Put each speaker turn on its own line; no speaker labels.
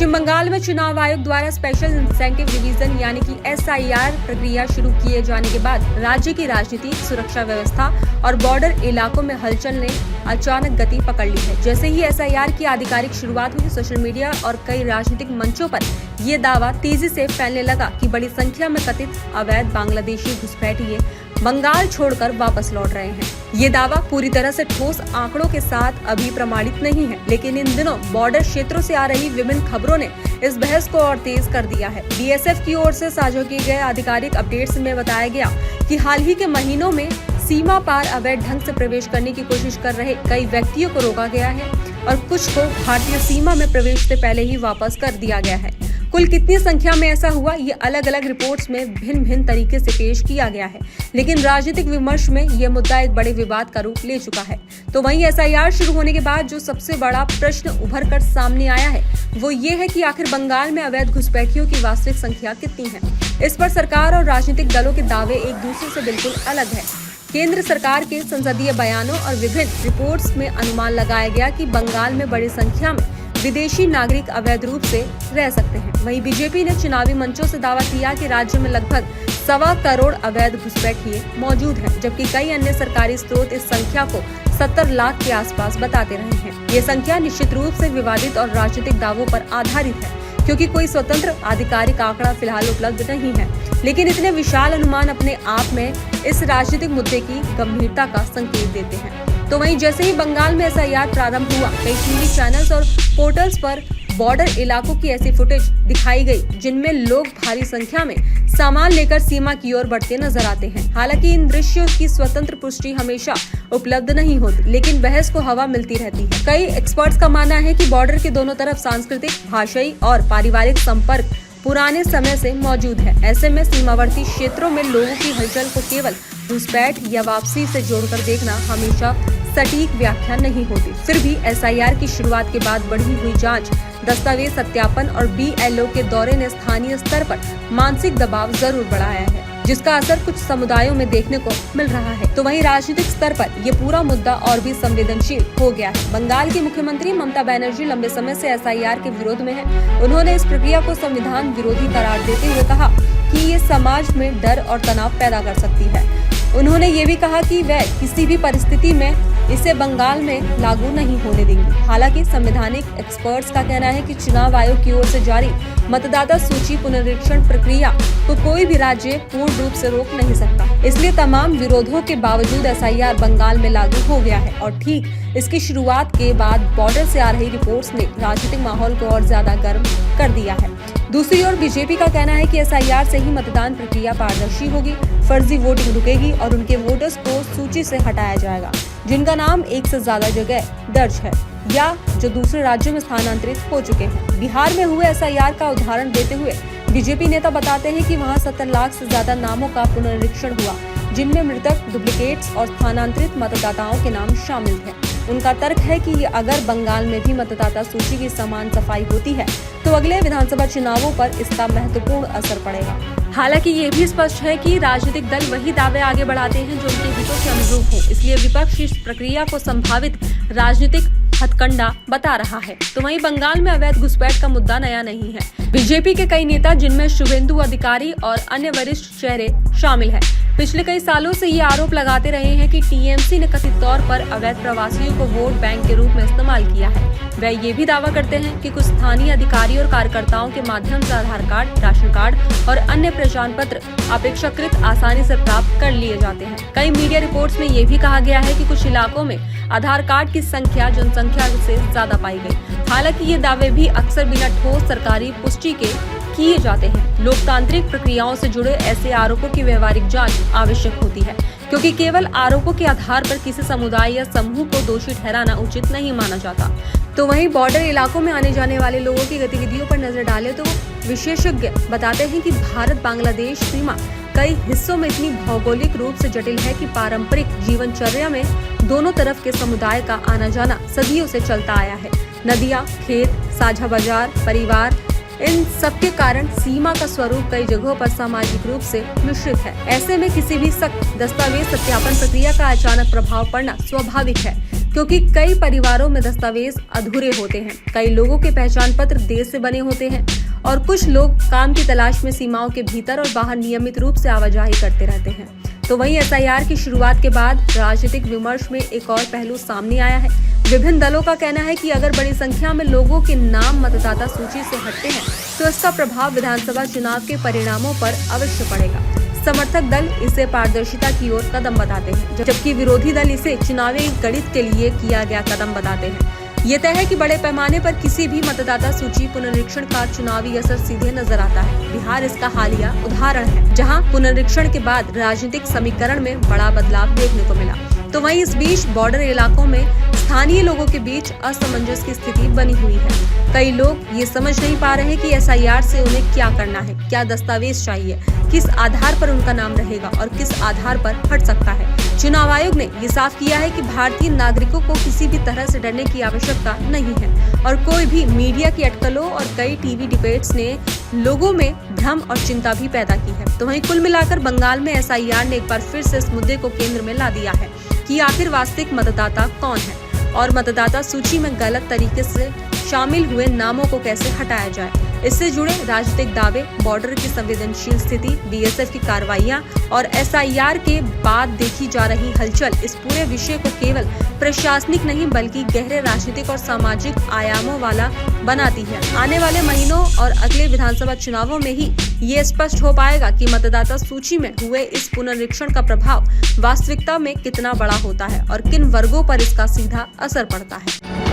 पश्चिम बंगाल में चुनाव आयोग द्वारा स्पेशल इंसेंटिव डिवीजन यानी कि SIR प्रक्रिया शुरू किए जाने के बाद राज्य की राजनीति, सुरक्षा व्यवस्था और बॉर्डर इलाकों में हलचल ने अचानक गति पकड़ ली है। जैसे ही SIR की आधिकारिक शुरुआत हुई, सोशल मीडिया और कई राजनीतिक मंचों पर ये दावा तेजी से फैलने लगा कि बड़ी संख्या में कथित अवैध बांग्लादेशी घुसपैठिए बंगाल छोड़कर वापस लौट रहे हैं। ये दावा पूरी तरह से ठोस आंकड़ों के साथ अभी प्रमाणित नहीं है, लेकिन इन दिनों बॉर्डर क्षेत्रों से आ रही विभिन्न खबरों ने इस बहस को और तेज कर दिया है। BSF की ओर से साझा किए गए आधिकारिक अपडेट्स में बताया गया कि हाल ही के महीनों में सीमा पार अवैध ढंग से प्रवेश करने की कोशिश कर रहे कई व्यक्तियों को रोका गया है और कुछ को भारतीय सीमा में प्रवेश से पहले ही वापस कर दिया गया है। कुल कितनी संख्या में ऐसा हुआ, ये अलग अलग रिपोर्ट्स में भिन्न भिन्न तरीके से पेश किया गया है, लेकिन राजनीतिक विमर्श में ये मुद्दा एक बड़े विवाद का रूप ले चुका है। तो वहीं SIR शुरू होने के बाद जो सबसे बड़ा प्रश्न उभर कर सामने आया है वो ये है कि आखिर बंगाल में अवैध घुसपैठियों की वास्तविक संख्या कितनी है। इस पर सरकार और राजनीतिक दलों के दावे एक दूसरे से बिल्कुल अलग है। केंद्र सरकार के संसदीय बयानों और विभिन्न रिपोर्ट्स में अनुमान लगाया गया कि बंगाल में बड़ी संख्या में विदेशी नागरिक अवैध रूप से रह सकते हैं। वहीं बीजेपी ने चुनावी मंचों से दावा किया कि राज्य में लगभग 1.25 करोड़ अवैध घुसपैठिए मौजूद हैं, जबकि कई अन्य सरकारी स्रोत इस संख्या को 70 लाख के आसपास बताते रहे हैं। ये संख्या निश्चित रूप से विवादित और राजनीतिक दावों पर आधारित है, क्योंकि कोई स्वतंत्र आधिकारिक आंकड़ा फिलहाल उपलब्ध नहीं है। लेकिन इतने विशाल अनुमान अपने आप में इस राजनीतिक मुद्दे की गंभीरता का संकेत देते हैं। तो वहीं जैसे ही बंगाल में SIR प्रारंभ हुआ, कई टीवी चैनल्स और पोर्टल्स पर बॉर्डर इलाकों की ऐसी फुटेज दिखाई गई जिनमें लोग भारी संख्या में सामान लेकर सीमा की ओर बढ़ते नजर आते हैं। हालांकि इन दृश्यों की स्वतंत्र पुष्टि हमेशा उपलब्ध नहीं होती, लेकिन बहस को हवा मिलती रहती है। कई एक्सपर्ट्स का मानना है कि बॉर्डर के दोनों तरफ सांस्कृतिक, भाषाई और पारिवारिक संपर्क पुराने समय से मौजूद है। ऐसे में सीमावर्ती क्षेत्रों में लोगों की हलचल को केवल घुसपैठ या वापसी से जोड़कर देखना हमेशा सटीक व्याख्या नहीं होती। फिर भी SIR की शुरुआत के बाद बढ़ी हुई जांच, दस्तावेज सत्यापन और BLO के दौरे ने स्थानीय स्तर पर मानसिक दबाव जरूर बढ़ाया है, जिसका असर कुछ समुदायों में देखने को मिल रहा है। तो वहीं राजनीतिक स्तर पर ये पूरा मुद्दा और भी संवेदनशील हो गया है। बंगाल की मुख्यमंत्री ममता बनर्जी लंबे समय से SIR के विरोध में है। उन्होंने इस प्रक्रिया को संविधान विरोधी करार देते हुए कहा कि ये समाज में डर और तनाव पैदा कर सकती है। उन्होंने ये भी कहा कि वह किसी भी परिस्थिति में इसे बंगाल में लागू नहीं होने देंगी। हालांकि संवैधानिक एक्सपर्ट्स का कहना है कि चुनाव आयोग की ओर से जारी मतदाता सूची पुनरीक्षण प्रक्रिया को कोई भी राज्य पूर्ण रूप से रोक नहीं सकता। इसलिए तमाम विरोधों के बावजूद SIR बंगाल में लागू हो गया है और ठीक इसकी शुरुआत के बाद बॉर्डर से आ रही रिपोर्ट्स ने राजनीतिक माहौल को और ज्यादा गर्म कर दिया है। दूसरी ओर बीजेपी का कहना है कि SIR से ही मतदान प्रक्रिया पारदर्शी होगी, फर्जी वोटिंग रुकेगी और उनके वोटर्स को सूची से हटाया जाएगा जिनका नाम एक से ज्यादा जगह दर्ज है या जो दूसरे राज्यों में स्थानांतरित हो चुके हैं। बिहार में हुए SIR का उदाहरण देते हुए बीजेपी नेता बताते हैं कि वहां 70 लाख से ज्यादा नामों का पुनरीक्षण हुआ, जिनमें मृतक, डुप्लीकेट्स और स्थानांतरित मतदाताओं के नाम शामिल थे। उनका तर्क है कि अगर बंगाल में भी मतदाता सूची की समान सफाई होती है तो अगले विधानसभा चुनावों पर इसका महत्वपूर्ण असर पड़ेगा। हालांकि ये भी स्पष्ट है कि राजनीतिक दल वही दावे आगे बढ़ाते हैं जो उनके हितों के अनुरूप हो, इसलिए विपक्ष इस प्रक्रिया को संभावित राजनीतिक हथकंडा बता रहा है। तो वहीं बंगाल में अवैध घुसपैठ का मुद्दा नया नहीं है। बीजेपी के कई नेता, जिनमें शुभेंदु अधिकारी और अन्य वरिष्ठ चेहरे शामिल हैं, पिछले कई सालों से ये आरोप लगाते रहे हैं कि TMC ने कथित तौर पर अवैध प्रवासियों को वोट बैंक के रूप में इस्तेमाल किया है। वह ये भी दावा करते हैं कि कुछ स्थानीय अधिकारियों और कार्यकर्ताओं के माध्यम से आधार कार्ड, राशन कार्ड और अन्य पहचान पत्र अपेक्षाकृत आसानी से प्राप्त कर लिए जाते हैं। कई मीडिया रिपोर्ट्स में ये भी कहा गया है कि कुछ इलाकों में आधार कार्ड की संख्या जनसंख्या से ज्यादा पाई गई। हालांकि ये दावे भी अक्सर बिना ठोस सरकारी पुष्टि के किए जाते हैं। लोकतांत्रिक प्रक्रियाओं से जुड़े ऐसे आरोपों की व्यवहारिक जांच आवश्यक होती है, क्योंकि केवल आरोपों के आधार पर किसी समुदाय या समूह को दोषी ठहराना उचित नहीं माना जाता। तो वहीं बॉर्डर इलाकों में आने जाने वाले लोगों की गतिविधियों पर नजर डालें तो विशेषज्ञ बताते हैं कि भारत बांग्लादेश सीमा कई हिस्सों में इतनी भौगोलिक रूप से जटिल है कि पारंपरिक जीवनचर्या में दोनों तरफ के समुदाय का आना जाना सदियों से चलता आया है। नदियाँ, खेत, साझा बाजार, परिवार, इन सब के कारण सीमा का स्वरूप कई जगहों पर सामाजिक रूप से मिश्रित है। ऐसे में किसी भी सख्त दस्तावेज सत्यापन प्रक्रिया का अचानक प्रभाव पड़ना स्वाभाविक है। क्योंकि कई परिवारों में दस्तावेज अधूरे होते हैं, कई लोगों के पहचान पत्र देर से बने होते हैं और कुछ लोग काम की तलाश में सीमाओं के भीतर और बाहर नियमित रूप से आवाजाही करते रहते हैं। तो वहीं एसआईआर की शुरुआत के बाद राजनीतिक विमर्श में एक और पहलू सामने आया है। विभिन्न दलों का कहना है कि अगर बड़ी संख्या में लोगों के नाम मतदाता सूची से हटते हैं तो इसका प्रभाव विधानसभा चुनाव के परिणामों पर अवश्य पड़ेगा। समर्थक दल इसे पारदर्शिता की ओर कदम बताते हैं, जबकि विरोधी दल इसे चुनावी गणित के लिए किया गया कदम बताते हैं। ये तय है कि बड़े पैमाने पर किसी भी मतदाता सूची पुनरीक्षण का चुनावी असर सीधे नजर आता है। बिहार इसका हालिया उदाहरण है, जहां पुनरीक्षण के बाद राजनीतिक समीकरण में बड़ा बदलाव देखने को मिला। तो वहीं इस बीच बॉर्डर इलाकों में स्थानीय लोगों के बीच असमंजस की स्थिति बनी हुई है। कई लोग ये समझ नहीं पा रहे कि एसआईआर से उन्हें क्या करना है, क्या दस्तावेज चाहिए, किस आधार पर उनका नाम रहेगा और किस आधार पर हट सकता है। चुनाव आयोग ने ये साफ किया है कि भारतीय नागरिकों को किसी भी तरह से डरने की आवश्यकता नहीं है और कोई भी मीडिया की अटकलों और कई टीवी डिबेट्स ने लोगों में भ्रम और चिंता भी पैदा की है। तो वहीं कुल मिलाकर बंगाल में एसआईआर ने एक बार फिर से इस मुद्दे को केंद्र में ला दिया है कि आखिर वास्तविक मतदाता कौन है और मतदाता सूची में गलत तरीके से शामिल हुए नामों को कैसे हटाया जाए। इससे जुड़े राजनीतिक दावे, बॉर्डर की संवेदनशील स्थिति, बीएसएफ की कार्रवाइयां और एसआईआर के बाद देखी जा रही हलचल इस पूरे विषय को केवल प्रशासनिक नहीं बल्कि गहरे राजनीतिक और सामाजिक आयामों वाला बनाती है। आने वाले महीनों और अगले विधानसभा चुनावों में ही ये स्पष्ट हो पाएगा कि मतदाता सूची में हुए इस पुनरीक्षण का प्रभाव वास्तविकता में कितना बड़ा होता है और किन वर्गों पर इसका सीधा असर पड़ता है।